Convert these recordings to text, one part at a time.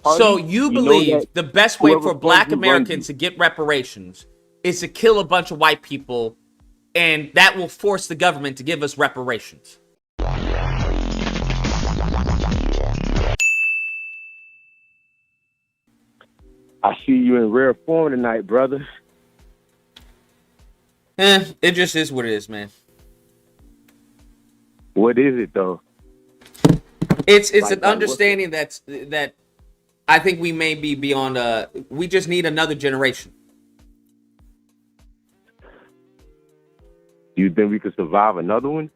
party, So you you know believe that the best way whoever for funds black you runs Americans you. to get reparations is to kill a bunch of white people, and that will force the government to give us reparations. I see you in rare form tonight, brother. It just is what it is, man. What is it though? It's Like an what's the, understanding that I think we may be beyond. We just need another generation. do you think we could survive another one?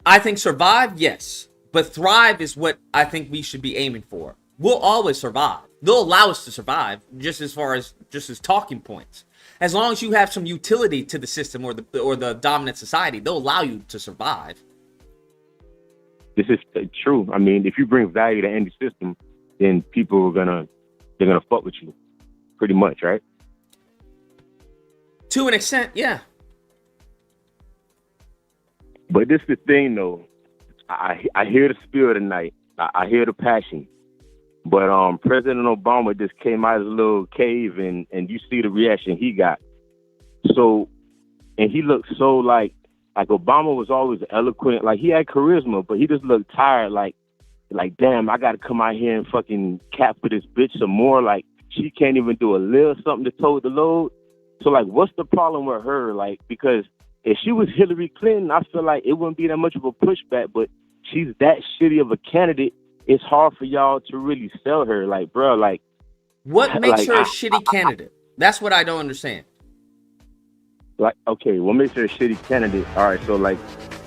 I think survive, yes, but thrive is what I think we should be aiming for. We'll always survive. They'll allow us to survive, just as talking points. As long as you have some utility to the system or the dominant society, they'll allow you to survive. This is true. I mean, if you bring value to any system, then people they're gonna fuck with you, pretty much, right? To an extent, yeah. But this is the thing, though. I hear the spirit tonight. I hear the passion. But President Obama just came out of his little cave, and you see the reaction he got. So, and he looked so like Obama was always eloquent. Like, he had charisma, but he just looked tired. Like damn, I got to come out here and fucking cap for this bitch some more. Like, she can't even do a little something to tote the load. So, like, what's the problem with her? Like, because if she was Hillary Clinton, I feel like it wouldn't be that much of a pushback, but she's that shitty of a candidate. It's hard for y'all to really sell her. Like, bro, like, What makes like, her a shitty candidate? That's what I don't understand. Okay, what makes her a shitty candidate? All right, so, like,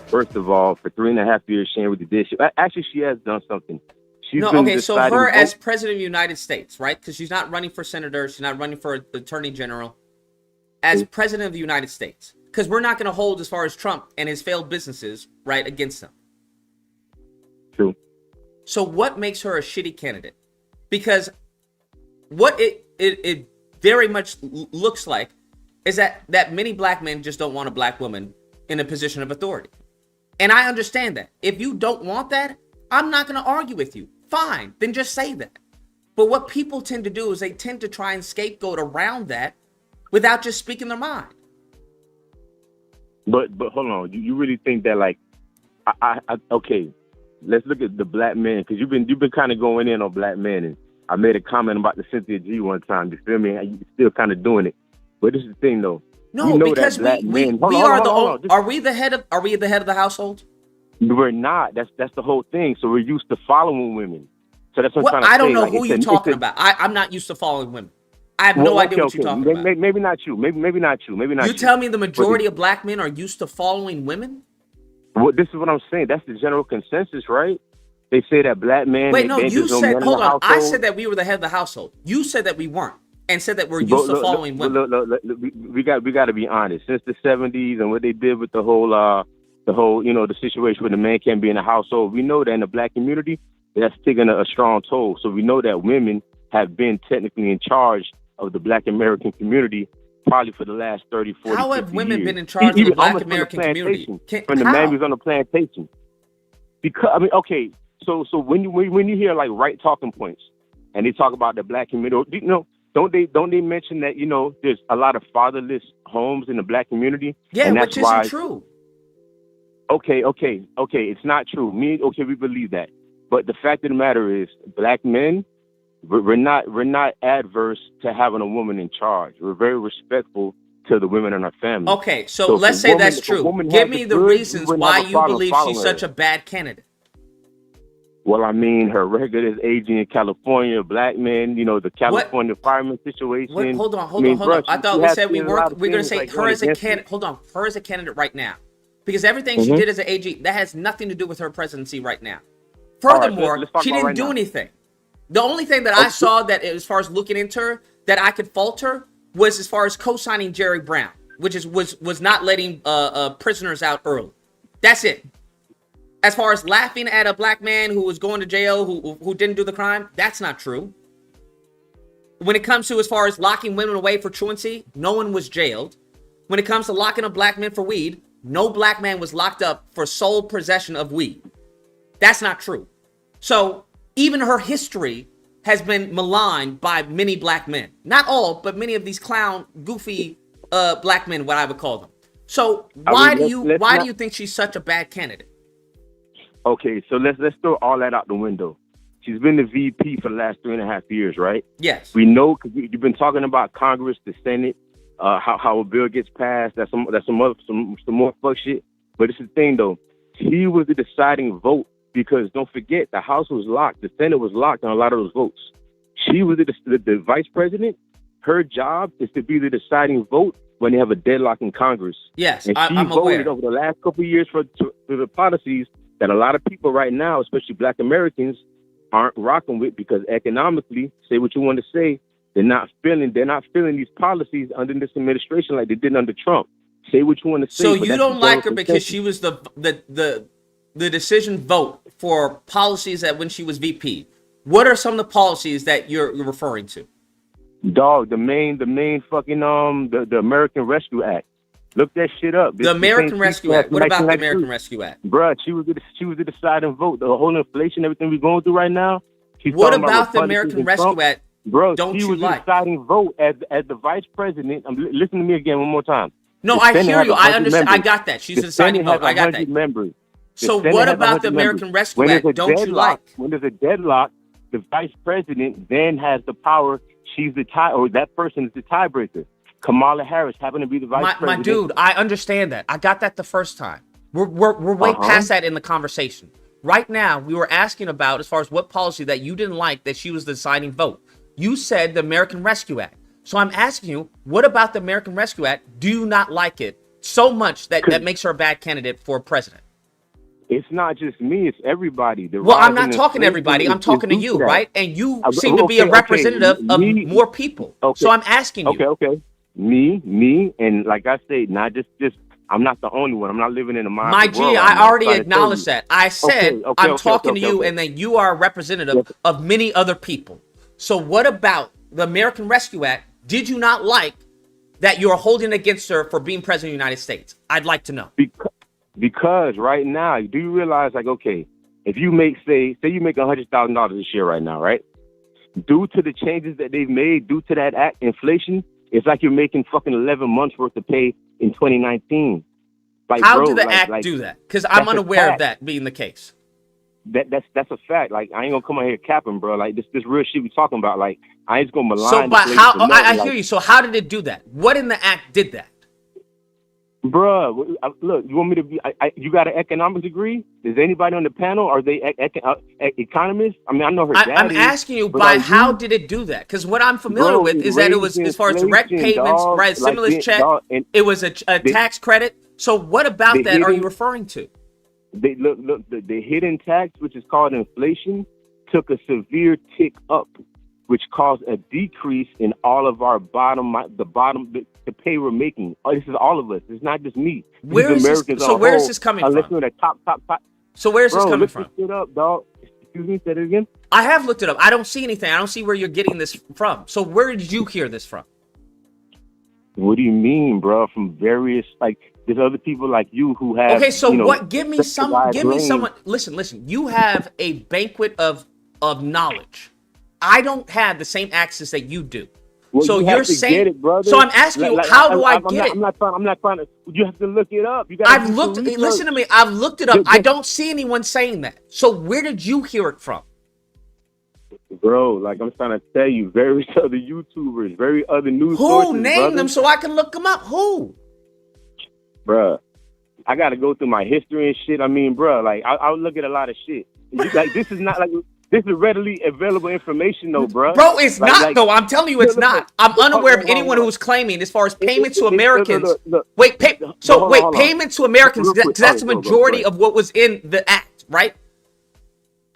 first of all, for 3.5 years, she ain't really did shit. Actually, she has done something. She's No, been okay, so deciding her as president of the United States, right? Because she's not running for senator, she's not running for attorney general. As president of the United States, because we're not going to hold as far as Trump and his failed businesses, right, against them. True. So what makes her a shitty candidate? Because what it very much looks like is that many black men just don't want a black woman in a position of authority. And I understand that. If you don't want that, I'm not going to argue with you. Fine, then just say that. But what people tend to do is they tend to try and scapegoat around that without just speaking their mind. But hold on, you really think that, like, okay, let's look at the black men, because you've been kind of going in on black men, and I made a comment about the Cynthia G one time. You feel me? You still kind of doing it, but this is the thing, though. No, because are we the head of the household? We're not. That's the whole thing. So we're used to following women. So that's what I'm trying to say. I don't know like, who you're talking about. I'm not used to following women. I have no idea what you're talking about. Maybe not you. Maybe not you. You tell me the majority of black men are used to following women? Well, this is what I'm saying. That's the general consensus, right? They say that black men. Wait, no, you said. Hold on. I said that we were the head of the household. You said that we weren't, and said that we're used to following women. Look, we got to be honest. Since the '70s and what they did with the whole the situation where the man can't be in the household, we know that in the black community that's taken a strong toll. So we know that women have been technically in charge of the black American community probably for the last 30, 40, How 50 have women years. been in charge of the black American community? When the man was on the plantation. Because, I mean, okay, so when you hear, like, right talking points and they talk about the black community, don't they mention that, there's a lot of fatherless homes in the black community? Yeah, and that's which isn't true. Okay, it's not true. We believe that. But the fact of the matter is, black men, we're not adverse to having a woman in charge. We're very respectful to the women in our family. Okay, so let's say that's true. Give me the reasons why you believe she's such a bad candidate. Well, I mean, her record is aging in California, black men, the California fireman situation. Hold on. I thought we said we're going to say her as a candidate. Hold on, her as a candidate right now. Because everything she did as an AG, that has nothing to do with her presidency right now. Furthermore, she didn't do anything. The only thing that I saw that, as far as looking into her, that I could fault her was as far as co-signing Jerry Brown, which was not letting prisoners out early. That's it. As far as laughing at a black man who was going to jail who didn't do the crime, that's not true. When it comes to as far as locking women away for truancy, no one was jailed. When it comes to locking up black men for weed, no black man was locked up for sole possession of weed. That's not true. So even her history has been maligned by many black men. Not all, but many of these clown, goofy black men, what I would call them. So why do you think she's such a bad candidate? Okay, so let's throw all that out the window. She's been the VP for the last 3.5 years, right? Yes. We know, because you've been talking about Congress, the Senate, how a bill gets passed. That's some more fuck shit. But it's the thing though. She was the deciding vote, because don't forget, the House was locked, the Senate was locked on a lot of those votes. She was the vice president. Her job is to be the deciding vote when they have a deadlock in Congress. Yes, and she voted over the last couple of years for the policies that a lot of people right now, especially Black Americans, aren't rocking with, because economically, say what you want to say, they're not feeling these policies under this administration like they did under Trump. Say what you want to say. So you don't like her because she was the decision vote for policies that when she was VP. What are some of the policies that you're referring to? Dog, the main fucking the American Rescue Act. Look that shit up. The American Rescue Act. What about the American Rescue Act? Bruh, she was the deciding vote. The whole inflation, everything we're going through right now. What about the American Rescue Act? Bro, she was the deciding vote as the vice president. Listen to me again one more time. No, I hear you. I understand. I got that. She's the deciding vote. I got that. Members. So what about the American Rescue Act? Don't you like? When there's a deadlock, the vice president then has the power. She's the that person is the tiebreaker. Kamala Harris happened to be the vice president. My dude, I understand that. I got that the first time. We're way past that in the conversation. Right now, we were asking about as far as what policy that you didn't like that she was the deciding vote. You said the American Rescue Act. So I'm asking you, what about the American Rescue Act? Do you not like it so much that makes her a bad candidate for president? It's not just me, it's everybody. Well, I'm not talking to everybody. I'm talking to you, right? And you seem to be a representative of more people. Okay. So I'm asking you. Okay. Me, and like I say, not just I'm not the only one. I'm not living in a mind. My G, I already acknowledged that. I said I'm talking to you, and then you are a representative of many other people. So what about the American Rescue Act? Did you not like that you're holding against her for being president of the United States? I'd like to know. Because right now, do you realize, like, okay, if you make, say you make $100,000 this year right now, right? Due to the changes that they've made, due to that act, inflation, it's like you're making fucking 11 months worth of pay in 2019. Like, how did the act do that? Because I'm unaware of that being the case. That's a fact. Like, I ain't gonna come out here capping, bro. Like, this real shit we talking about. Like, I ain't just gonna malign. So, but how? I hear you. So, how did it do that? What in the act did that? Bruh, look, you want me to be? You got an economics degree? Is anybody on the panel? Are they economists? I mean, I know her dad. I'm asking you, by how did it do that? Because what I'm familiar with is that it was, as far as direct payments, right? Stimulus check. It was a tax credit. So, what about that are you referring to? They look the hidden tax, which is called inflation, took a severe tick up, which caused a decrease in all of our the pay we're making. This is all of us. It's not just me. Where is this coming from? Listen to the top. So where is this coming from? Look this shit up, dog. Excuse me, say it again. I have looked it up. I don't see anything. I don't see where you're getting this from. So where did you hear this from? What do you mean, bro? From various, like, there's other people like you who have. Okay, so what? Give me someone. Listen. You have a banquet of knowledge. I don't have the same access that you do. Well, so you're saying, get it, brother. So I'm asking you, how do I get it? I'm not trying to. You have to look it up. I've looked. Listen to me. I've looked it up. I don't see anyone saying that. So where did you hear it from? Bro, like I'm trying to tell you, various other YouTubers, very other news sources. Who? Name them so I can look them up. Who? Bruh, I got to go through my history and shit. I mean, bruh, like I'll look at a lot of shit. Like this is not like. This is readily available information, though, bro. Bro, it's not, though. I'm telling you, it's not. I'm unaware of anyone who's claiming, as far as payment to Americans. Payment to Americans, because that's the majority of what was in the act, right?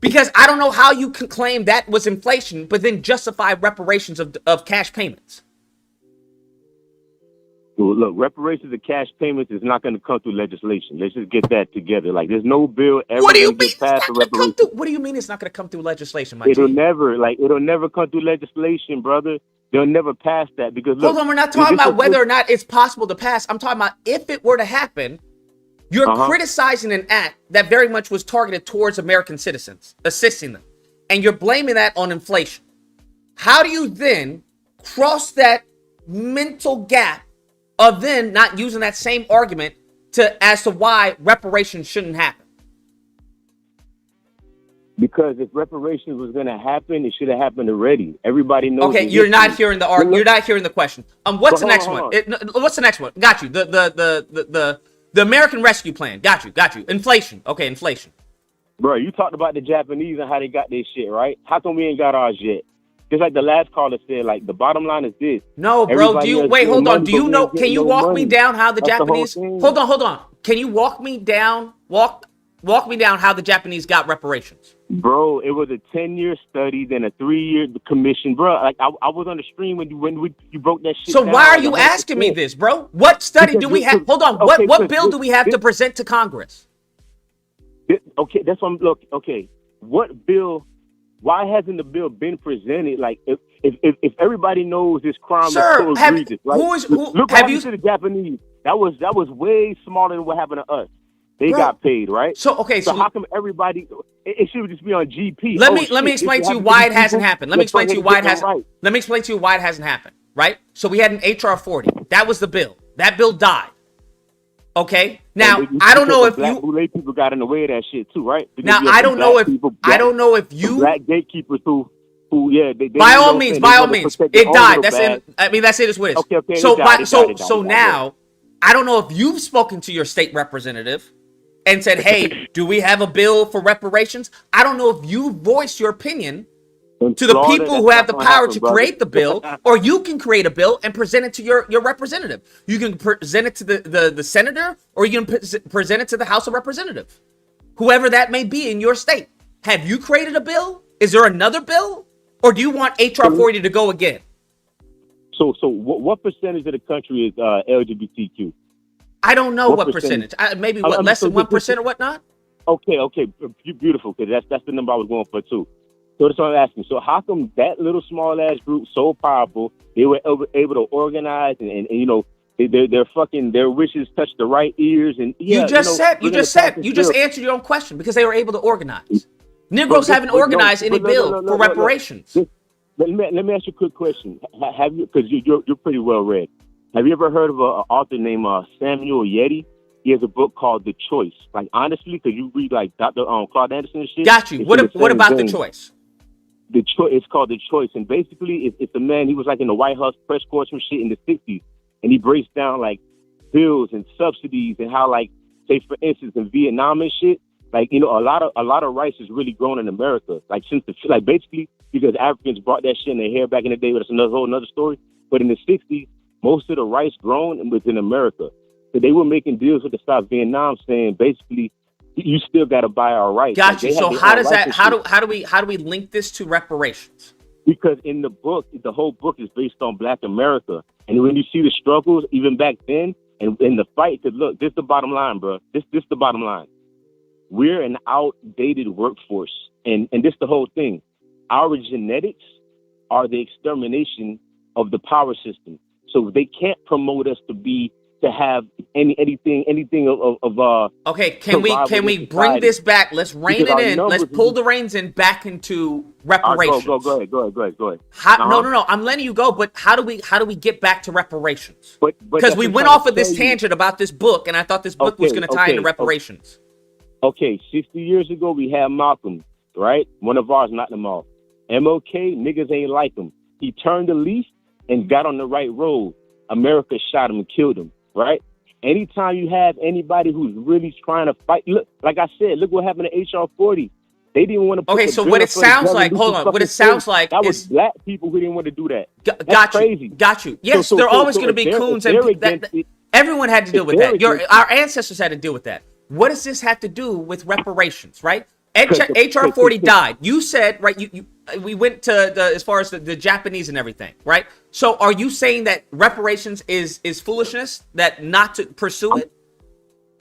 Because I don't know how you can claim that was inflation, but then justify reparations of cash payments. Look, reparations of cash payments is not going to come through legislation. Let's just get that together. Like, there's no bill ever going to get passed for reparations. What do you mean it's not going to come through legislation, my It'll never come through legislation, brother. They'll never pass that because look. Hold on, we're not talking about whether or not it's possible to pass. I'm talking about if it were to happen. You're criticizing an act that very much was targeted towards American citizens, assisting them, and you're blaming that on inflation. how do you then cross that mental gap of then not using that same argument as to why reparations shouldn't happen? Because if reparations was going to happen, it should have happened already. Everybody knows. Okay, you're not hearing the argument. You're not hearing the question. What's the next one? What's the next one? Got you. The American Rescue Plan. Got you. Inflation. Okay, inflation. Bro, you talked about the Japanese and how they got their shit, right? How come we ain't got ours yet? Just like the last caller said, like, the bottom line is this. No, bro. Hold on. Do you know? Can you walk me down how the Japanese? Hold on. Can you walk me down? Walk me down how the Japanese got reparations. Bro, it was a 10-year study, then a 3-year commission, bro. Like I was on the stream when you broke that shit. So why are you asking me this, bro? What study do we have? Hold on. What bill do we have to present to Congress? Okay, that's what I'm looking. Okay, what bill? Why hasn't the bill been presented? Like, if everybody knows this crime is so egregious, right? Look what happened to the Japanese. That was way smaller than what happened to us. They got paid, right? So how come everybody? It should just be on GP. Let me explain to you why it hasn't happened. Let me explain to you why it hasn't happened. Right? So we had an HR 40. That was the bill. That bill died. Okay. Now I don't know if Black people got in the way of that shit too, right? Now I don't know if you black gatekeepers who they by all means, it died. That's it. I mean, that's it. Is what it is. Okay. So now I don't know if you've spoken to your state representative and said, hey, do we have a bill for reparations? I don't know if you voiced your opinion to the people who have the power to create the bill, or you can create a bill and present it to your representative. You can present it to the senator, or you can present it to the House of Representatives, whoever that may be in your state. Have you created a bill? Is there another bill? Or do you want HR 40 to go again? So what percentage of the country is LGBTQ? I don't know what percentage. Maybe less than 1% or whatnot? Okay, beautiful, because that's the number I was going for too. So that's what I'm asking. So how come that little small ass group, so powerful, they were able to organize and you know, their wishes touched the right ears and you just answered your own question because they were able to organize. Negroes haven't organized any bill for reparations. Let me ask you a quick question. Have you? Because you're pretty well read. Have you ever heard of an author named Samuel Yeti? He has a book called The Choice. Like, honestly, because you read like Dr. Claude Anderson and shit. Got you. What about The Choice? It's called The Choice, and basically it's a man. He was like in the White House press corps from shit in the '60s, and he breaks down like bills and subsidies and how, like, say for instance in Vietnam and shit, like, you know, a lot of rice is really grown in America. Like basically because Africans brought that shit in their hair back in the day, but it's another story. But in the '60s, most of the rice grown was in America. So they were making deals with the South Vietnam, saying basically, you still got to buy our rights. Got you. So how does that? How do we link this to reparations? Because in the book, the whole book is based on Black America, and when you see the struggles even back then, and the fight, to look, this is the bottom line, bro. This the bottom line. We're an outdated workforce, and this the whole thing. Our genetics are the extermination of the power system. So they can't promote us to have anything of okay, can we bring this back? Let's rein it in. Let's pull the reins in back into reparations. Go ahead. No, I'm letting you go, but how do we get back to reparations? Because we went off of this tangent about this book, and I thought this book was going to tie into reparations. Okay, 60 years ago we had Malcolm, right? One of ours knocked him off. MLK, niggas ain't like him. He turned the leaf and got on the right road. America shot him and killed him, right? Anytime you have anybody who's really trying to fight, look, like I said, look what happened to HR 40. They didn't want to. Okay, so what it sounds like, hold on. What it sounds like that was black people who didn't want to do that. Got you. Yes, there are always going to be coons, and everyone had to deal with that. Our ancestors had to deal with that. What does this have to do with reparations, right? HR 40 died. You said, right, we went to as far as the Japanese and everything, right? So are you saying that reparations is foolishness, that not to pursue it?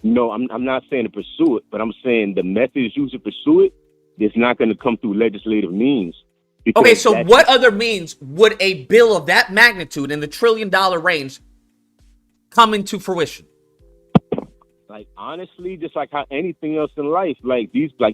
No, I'm not saying to pursue it, but I'm saying the methods used to pursue it, it's not going to come through legislative means. Okay, so what other means would a bill of that magnitude in the $1 trillion range come into fruition? Like, honestly, just like how anything else in life, like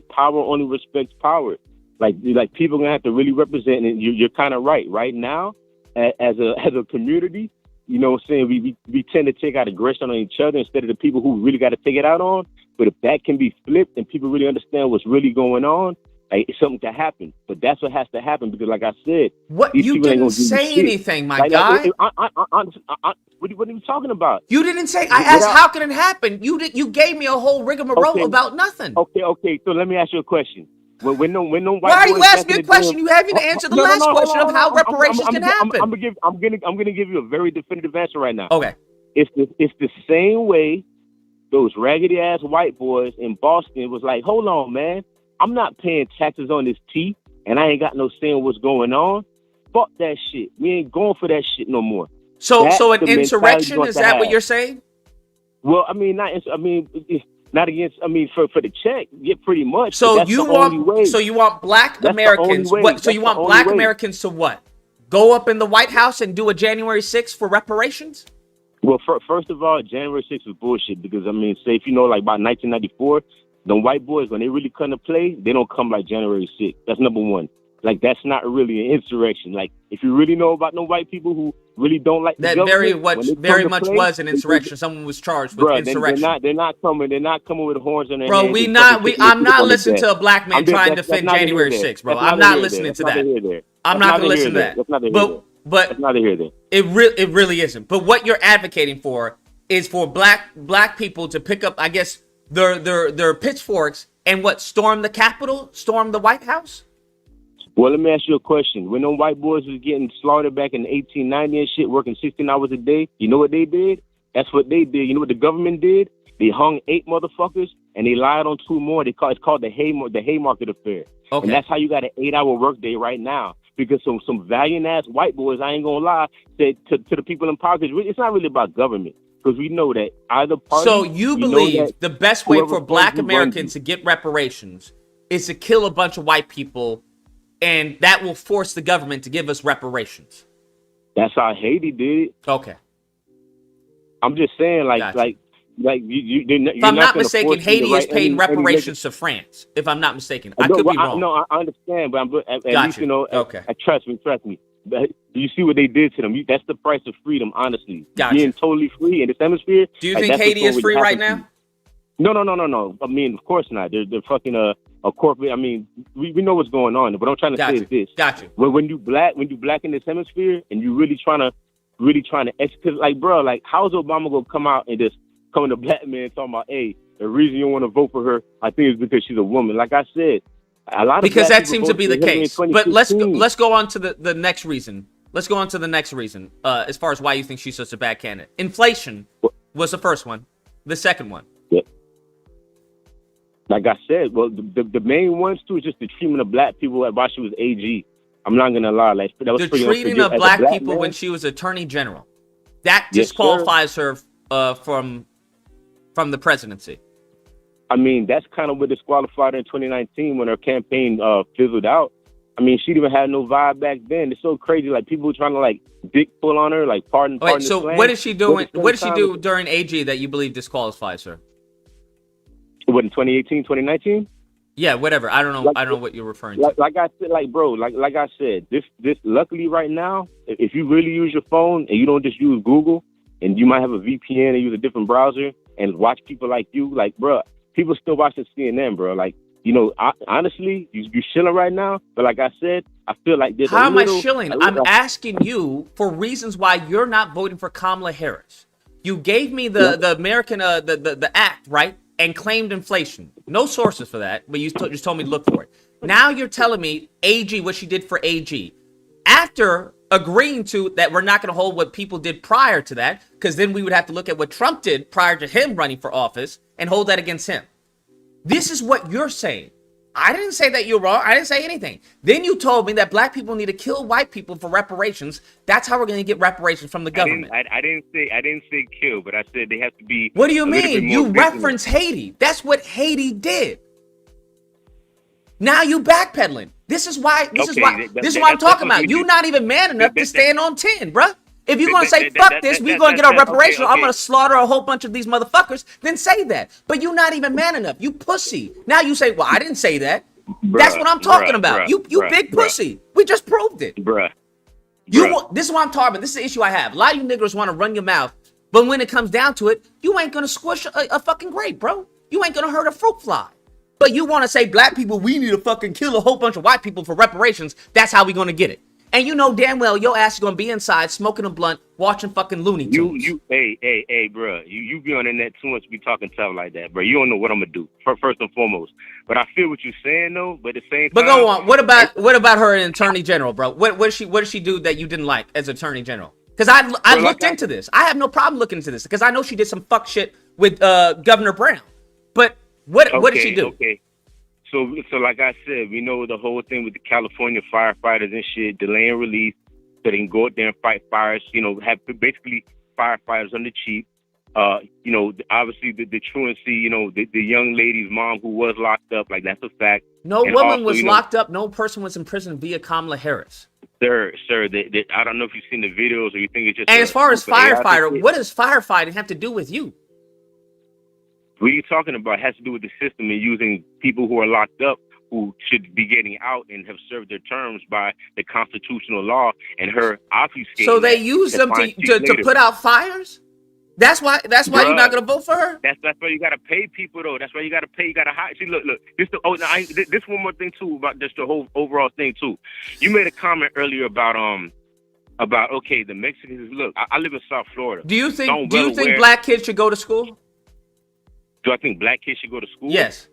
power only respects power. Like people are gonna have to really represent, and you're kind of right. Right now, as a community, you know what I'm saying, we tend to take out aggression on each other instead of the people who really got to take it out on. But if that can be flipped and people really understand what's really going on, like, something can happen. But that's what has to happen, because like I said, what, you didn't say anything, my guy. What are you talking about? You didn't say. I asked, how can it happen? You gave me a whole rigmarole about nothing. Okay. So let me ask you a question. When no white Why are you asking me a question? You haven't even answered the last question of how reparations can happen. I'm gonna give you a very definitive answer right now. Okay. It's the same way those raggedy ass white boys in Boston was like, hold on, man, I'm not paying taxes on this tea, and I ain't got no say in what's going on. Fuck that shit. We ain't going for that shit no more. So an insurrection, is that what you're saying? Well, I mean, not against. I mean, for the check, yeah, pretty much. So you want black Americans? What? So you want black Americans to what? Go up in the White House and do a January 6th for reparations? Well, first of all, January 6th was bullshit, because I mean, say if you know, like about 1994, the white boys, when they really come to play, they don't come like January 6th. That's number one. Like, that's not really an insurrection. Like, if you really know about no white people who really don't like that, very much was an insurrection. Someone was charged with insurrection. They're not coming with horns on their bro, hands. I'm not listening to a black man trying to defend January 6th, bro. I'm not listening to that. I'm not going to listen to that. But it really isn't. But what you're advocating for is for black people to pick up, I guess, their pitchforks and storm the Capitol, storm the White House? Well, let me ask you a question. When them white boys was getting slaughtered back in 1890 and shit, working 16 hours a day, you know what they did? That's what they did. You know what the government did? They hung 8 motherfuckers and they lied on 2 more. It's called the Haymarket Affair. Okay. And that's how you got an 8-hour workday right now. Because some valiant ass white boys, I ain't gonna lie, said to the people in power, because it's not really about government. Because we know that either party. So you believe the best way for black Americans to get reparations is to kill a bunch of white people, and that will force the government to give us reparations? That's how Haiti did it. Okay. I'm just saying, if I'm not mistaken, Haiti is paying reparations to France. If I'm not mistaken, I could be wrong. No, I understand, but at least, you know, okay. Trust me. But you see what they did to them. That's the price of freedom, honestly. Being totally free in this hemisphere. Do you think Haiti is free right now? No. I mean, of course not. They're fucking a corporate. I mean, we know what's going on. What I'm trying to say is this. Gotcha. When you black in this hemisphere and you really trying to execute, like, bro, like, how's Obama gonna come out and just coming to black men talking about, hey, the reason you want to vote for her, I think, is because she's a woman. Like I said, a lot of because that seems to be the case. But let's go on to the next reason. Let's go on to the next reason. As far as why you think she's such a bad candidate, inflation was the first one. The second one. Yeah. Like I said, well, the main ones too is just the treatment of black people while she was AG. I'm not gonna lie, like that was the treating of black people when she was Attorney General. That disqualifies her from the presidency. I mean, that's kind of what disqualified her in 2019 when her campaign fizzled out. I mean, she didn't even have no vibe back then. It's so crazy. Like, people were trying to, like, dick pull on her, like, pardon. So what did she do? What did she do during AG that you believe disqualifies her? What, in 2018, 2019? Yeah, whatever. I don't know. I don't know what you're referring to. Like I said, like, bro, like I said, this luckily right now, if you really use your phone and you don't just use Google, and you might have a VPN and use a different browser and watch people like you, like, bro, people still watching CNN, bro. Like, you know, honestly, you shilling right now. But like I said, I feel like there's How am I shilling? I'm asking you for reasons why you're not voting for Kamala Harris. You gave me the American, the act, right? And claimed inflation. No sources for that, but you just told me to look for it. Now you're telling me AG, what she did for AG. After agreeing to that, we're not going to hold what people did prior to that, because then we would have to look at what Trump did prior to him running for office and hold that against him. This is what you're saying. I didn't say that you're wrong. I didn't say anything. Then you told me that black people need to kill white people for reparations. That's how we're going to get reparations from the government. I didn't say kill, but I said they have to be. What do you mean? You reference Haiti. That's what Haiti did. Now you backpedaling. This is why I'm talking about. You're not even man enough to stand on 10, bruh. If you're going to say, fuck this, we're going to get our reparations, I'm going to slaughter a whole bunch of these motherfuckers, then say that. But you're not even man enough. You pussy. Now you say, well, I didn't say that. That's what I'm talking about. You big pussy. We just proved it. This is what I'm talking about. This is the issue I have. A lot of you niggers want to run your mouth, but when it comes down to it, you ain't gonna squish a fucking grape, bro. You ain't gonna hurt a fruit fly. But you want to say black people, we need to fucking kill a whole bunch of white people for reparations. That's how we gonna get it. And you know damn well your ass is gonna be inside smoking a blunt, watching fucking Looney Tunes. Hey, bro. You be on the net too much to be talking tough like that, bro. You don't know what I'm gonna do. First and foremost. But I feel what you're saying though. But at the same time. But go on. What about her in Attorney General, bro? What did she do that you didn't like as Attorney General? Because I looked into this. I have no problem looking into this because I know she did some fuck shit with Governor Brown. But what did she do? Okay. So like I said, we know the whole thing with the California firefighters and shit, delaying release so they can go out there and fight fires, you know, have basically firefighters on the cheap. You know, obviously the truancy, you know, the young lady's mom who was locked up, like that's a fact. No and woman also, was locked up. No person was in prison via Kamala Harris. Sir, I don't know if you've seen the videos or you think it's just. And as far as firefighter, what does firefighting have to do with you? What are you talking about? It has to do with the system and using people who are locked up who should be getting out and have served their terms by the constitutional law and her obfuscating. So they use them to put out fires? That's why you're not gonna vote for her? That's why you gotta pay people though. That's why you gotta pay. You gotta hire. See, look. This one more thing too about just the whole overall thing too. You made a comment earlier about okay, the Mexicans. Look, I live in South Florida. Do you think black kids should go to school? Do I think black kids should go to school? Yes.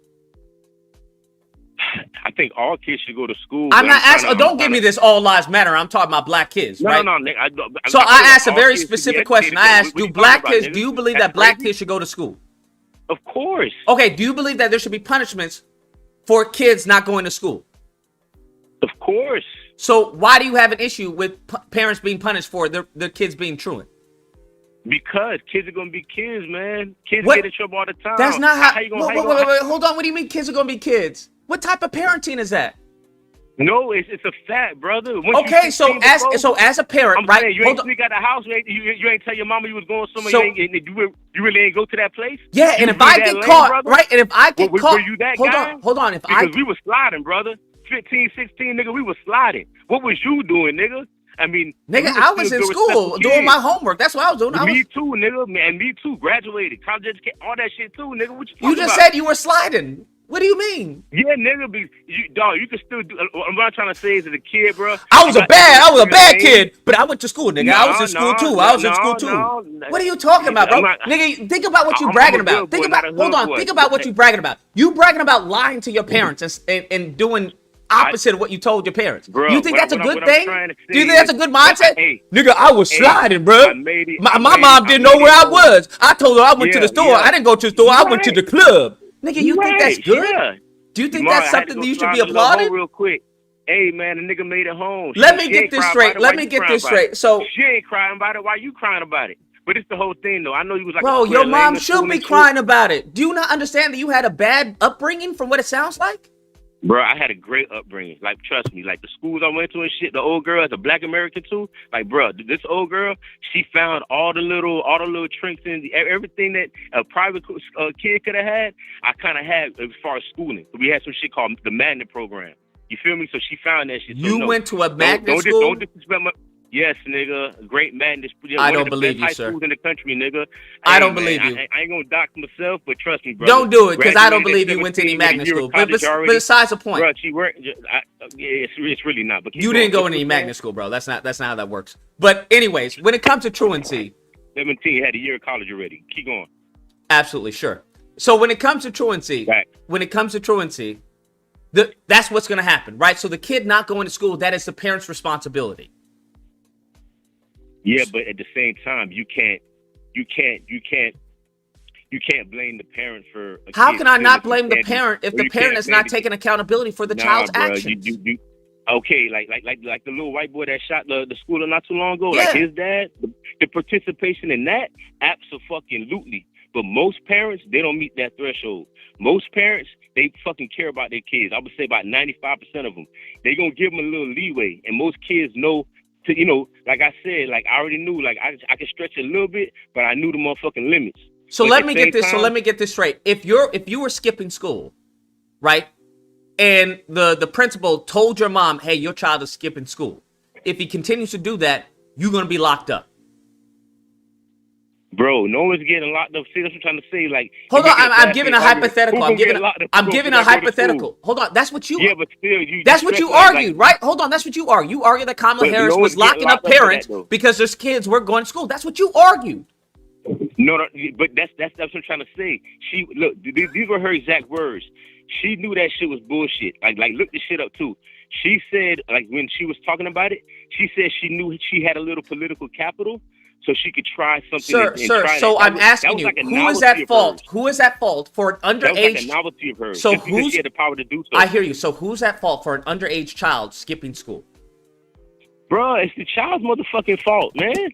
I think all kids should go to school. I'm not asking. Don't give me this all lives matter. I'm talking about black kids, right? No. So I asked a very specific question. I asked, do black kids? Do you believe that black kids should go to school? Of course. Okay. Do you believe that there should be punishments for kids not going to school? Of course. So why do you have an issue with parents being punished for their kids being truant? Because kids are gonna be kids, man. Kids get in trouble all the time. That's not how you gonna. Wait, hold on. What do you mean kids are gonna be kids? What type of parenting is that? No, it's a fact, brother. Okay, so as a parent, right? You ain't sneak out the house. You ain't tell your mama you was going somewhere. So, you really ain't go to that place. Yeah, and if I get caught, right? And if I get caught, were you that guy? Hold on. Because we was sliding, brother. 15, 16, nigga, we was sliding. What was you doing, nigga? I mean, nigga, I was in school doing my homework. That's what I was doing. Me too, nigga. Man, me too. Graduated, college education, all that shit too, nigga. What you just said you were sliding. What do you mean? Yeah, nigga, you can still do. What I'm trying to say is, as a kid, bro. I was a bad kid, but I went to school, nigga. I was in school too. What are you talking about, bro? Nigga, think about what you bragging about. Think about what you bragging about. You bragging about lying to your parents and doing opposite of what you told your parents. Bro, you think that's a good thing? Do you think that's a good mindset? Nigga, I was sliding, bro. My mom didn't know where I was. I told her I went to the store. I didn't go to the store. I went to the club. Nigga, you think that's good? Yeah. Do you think that's something that you should be applauded? Real quick. Hey, man, the nigga made it home. Let me get this straight. So she ain't crying about it. Why you crying about it? But it's the whole thing, though. I know you was like, bro, your mom should be crying about it. Do you not understand that you had a bad upbringing from what it sounds like? Bro, I had a great upbringing. Like, trust me. Like, the schools I went to and shit, the old girl, as a black American too. Like, bro, this old girl, she found all the little tricks and everything that a private kid could have had. I kind of had as far as schooling. We had some shit called the magnet program. You feel me? So she found that shit. You went to a magnet school? Don't disrespect my... Yes, nigga. Great magnet. I don't believe you, sir. Schools in the country, nigga. I don't believe you. I ain't gonna dox myself, but trust me, bro. Don't do it, because I don't believe you went to any magnet school. But besides the point, bro, she worked. It's really not. But you didn't go to any magnet school, bro. That's not how that works. But anyways, when it comes to truancy, 17 had a year of college already. Keep going. Absolutely, sure. So when it comes to truancy, that's what's gonna happen, right? So the kid not going to school, that is the parent's responsibility. Yeah, but at the same time, you can't blame the parent for. How can I not blame the parent if the parent is not taking accountability for the child's actions? Okay, like the little white boy that shot the schooler not too long ago. Yeah. Like his dad, the participation in that, absolutely. But most parents, they don't meet that threshold. Most parents, they fucking care about their kids. I would say about 95% of them. They gonna give them a little leeway, and most kids know. To, you know, like I said, like I already knew, like I could stretch a little bit, but I knew the motherfucking limits. So let me get this straight. If you were skipping school, right, and the principal told your mom, hey, your child is skipping school. If he continues to do that, you're going to be locked up. Bro, no one's getting locked up. See, that's what I'm trying to say. Like, hold on, I'm giving a hypothetical. I'm giving a hypothetical. Hold on, that's what you. Yeah, but still, that's what you argued, right? Hold on, that's what you argued. You argued that Kamala Harris was locking up parents because their kids were going to school. That's what you argued. No, but that's what I'm trying to say. She look, these were her exact words. She knew that shit was bullshit. Like look this shit up too. She said, like, when she was talking about it, she said she knew she had a little political capital, so she could try something. Sir. So I'm asking you, who is at fault? Who is at fault for an underage? That was like a novelty of hers. So who's? She had the power to do so. I hear you. So who's at fault for an underage child skipping school? Bro, it's the child's motherfucking fault, man.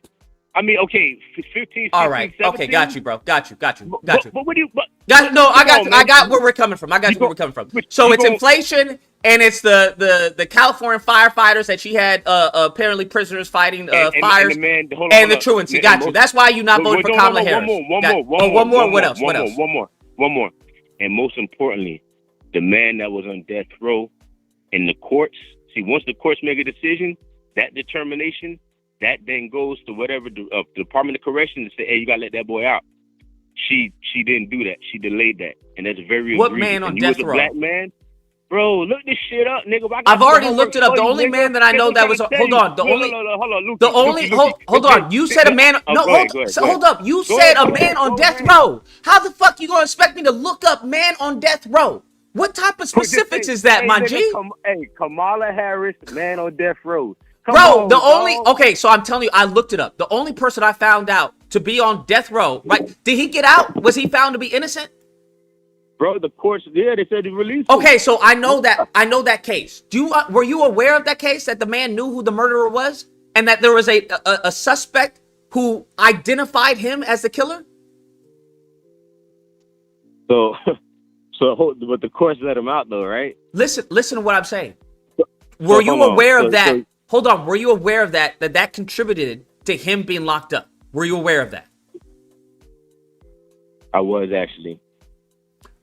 I mean, okay, 15, 16, all right. 17. Okay, got you, bro. Got you. But what do you? I got where we're coming from. Where we're coming from. So it's inflation, and it's the California firefighters that she had apparently prisoners fighting fires, and the truancy. Got you. That's why you not voting for Kamala Harris. One more. What else? One more. And most importantly, the man that was on death row in the courts. See, once the courts make a decision, that determination. That then goes to whatever the Department of Corrections to say, hey, you got to let that boy out. She didn't do that. She delayed that. And that's very What man on death row? Black man? Bro, look this shit up, nigga. I've already looked it up. The only man that I know that was... Hold on. Hold on. You said a man... No, hold up. You said a man on death row. How the fuck you going to expect me to look up man on death row? What type of specifics is that, my G? Hey, Kamala Harris, man on death row. Okay, so I'm telling you, I looked it up. The only person I found out to be on death row, right? Did he get out? Was he found to be innocent? Bro, the courts, yeah, they said he released him. Okay, so I know that case. Were you aware of that case, that the man knew who the murderer was, and that there was a suspect who identified him as the killer? So, but the courts let him out though, right? Listen to what I'm saying. Were you aware of that? Hold on. Were you aware of that contributed to him being locked up? Were you aware of that? I was, actually.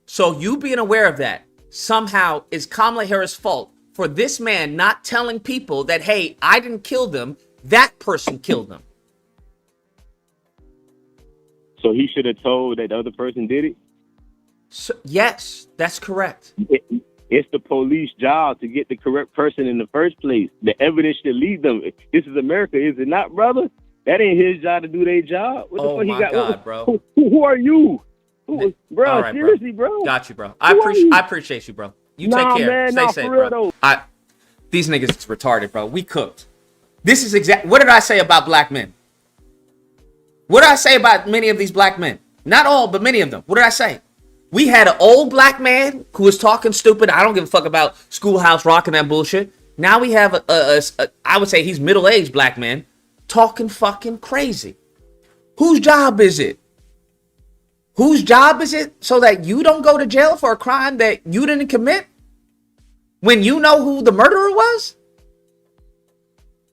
So you being aware of that somehow is Kamala Harris' fault for this man not telling people that, hey, I didn't kill them. That person killed them. So he should have told that the other person did it? So, yes, that's correct. It's the police job to get the correct person in the first place. The evidence should lead them. This is America, is it not, brother? That ain't his job to do their job. What the fuck he got? God, bro. Who are you? Bro, right, seriously, bro. Got you, bro. I appreciate you, bro. You take care. Man, Stay safe, bro. These niggas is retarded, bro. We cooked. This is what did I say about black men? What did I say about many of these black men? Not all, but many of them. What did I say? We had an old black man who was talking stupid. I don't give a fuck about Schoolhouse Rock and that bullshit. Now we have I would say he's middle-aged black man talking fucking crazy. Whose job is it? Whose job is it so that you don't go to jail for a crime that you didn't commit when you know who the murderer was?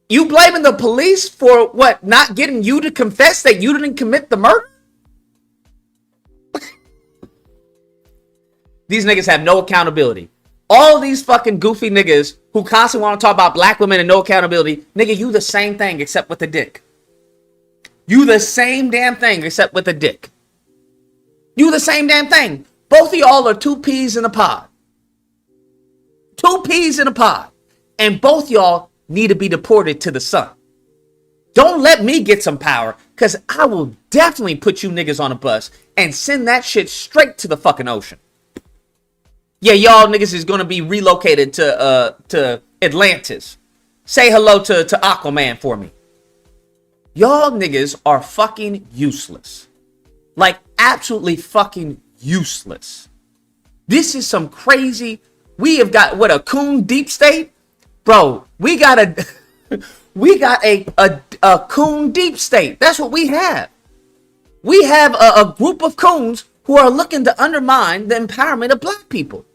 You blaming the police for what? Not getting you to confess that you didn't commit the murder? These niggas have no accountability. All these fucking goofy niggas who constantly want to talk about black women and no accountability, nigga, you the same thing except with a dick. You the same damn thing except with a dick. You the same damn thing. Both of y'all are two peas in a pod. Two peas in a pod. And both y'all need to be deported to the sun. Don't let me get some power, because I will definitely put you niggas on a bus and send that shit straight to the fucking ocean. Yeah, y'all niggas is going to be relocated to Atlantis. Say hello to Aquaman for me. Y'all niggas are fucking useless. Like, absolutely fucking useless. This is some crazy... We have got, what, a coon deep state? Bro, we got a coon deep state. That's what we have. We have a group of coons who are looking to undermine the empowerment of black people.